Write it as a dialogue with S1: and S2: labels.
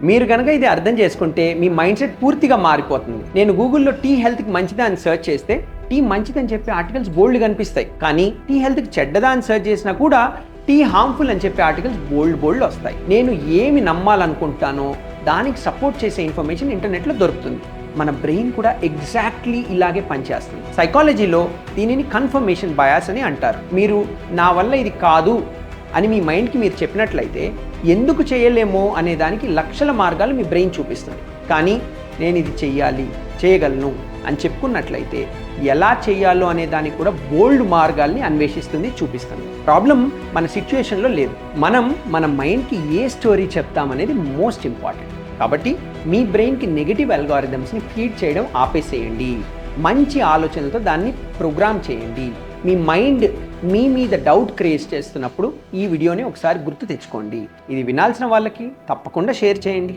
S1: మీరు కనుక ఇది అర్థం చేసుకుంటే మీ మైండ్ సెట్ పూర్తిగా మారిపోతుంది. నేను గూగుల్లో టీ హెల్త్కి మంచిదా అని సెర్చ్ చేస్తే టీ మంచిదని చెప్పే ఆర్టికల్స్ బోల్డ్ కనిపిస్తాయి. కానీ టీ హెల్త్కి చెడ్డదా అని సెర్చ్ చేసినా కూడా టీ హార్మ్ఫుల్ అని చెప్పే ఆర్టికల్స్ బోల్డ్ వస్తాయి. నేను ఏమి నమ్మాలనుకుంటానో దానికి సపోర్ట్ చేసే ఇన్ఫర్మేషన్ ఇంటర్నెట్లో దొరుకుతుంది. మన బ్రెయిన్ కూడా ఎగ్జాక్ట్లీ ఇలాగే పనిచేస్తుంది. సైకాలజీలో దీనిని కన్ఫర్మేషన్ బయాస్ అని అంటారు. మీరు నా వల్ల ఇది కాదు అని మీ మైండ్కి మీరు చెప్పినట్లయితే ఎందుకు చేయలేమో అనే దానికి లక్షల మార్గాలు మీ బ్రెయిన్ చూపిస్తుంది. కానీ నేను ఇది చెయ్యాలి, చేయగలను అని చెప్పుకున్నట్లయితే ఎలా చేయాలో అనే దానికి కూడా బోల్డ్ మార్గాల్ని అన్వేషిస్తుంది, చూపిస్తుంది. ప్రాబ్లం మన సిచ్యుయేషన్లో లేదు, మనం మన మైండ్కి ఏ స్టోరీ చెప్తామనేది మోస్ట్ ఇంపార్టెంట్. కాబట్టి మీ బ్రెయిన్కి నెగిటివ్ అల్గారిథమ్స్ని ఫీడ్ చేయడం ఆపేసేయండి. మంచి ఆలోచనలతో దాన్ని ప్రోగ్రామ్ చేయండి. మీ మైండ్ మీ మీద డౌట్ క్రియేట్ చేస్తున్నప్పుడు ఈ వీడియోని ఒకసారి గుర్తు తెచ్చుకోండి. ఇది వినాల్సిన వాళ్ళకి తప్పకుండా షేర్ చేయండి.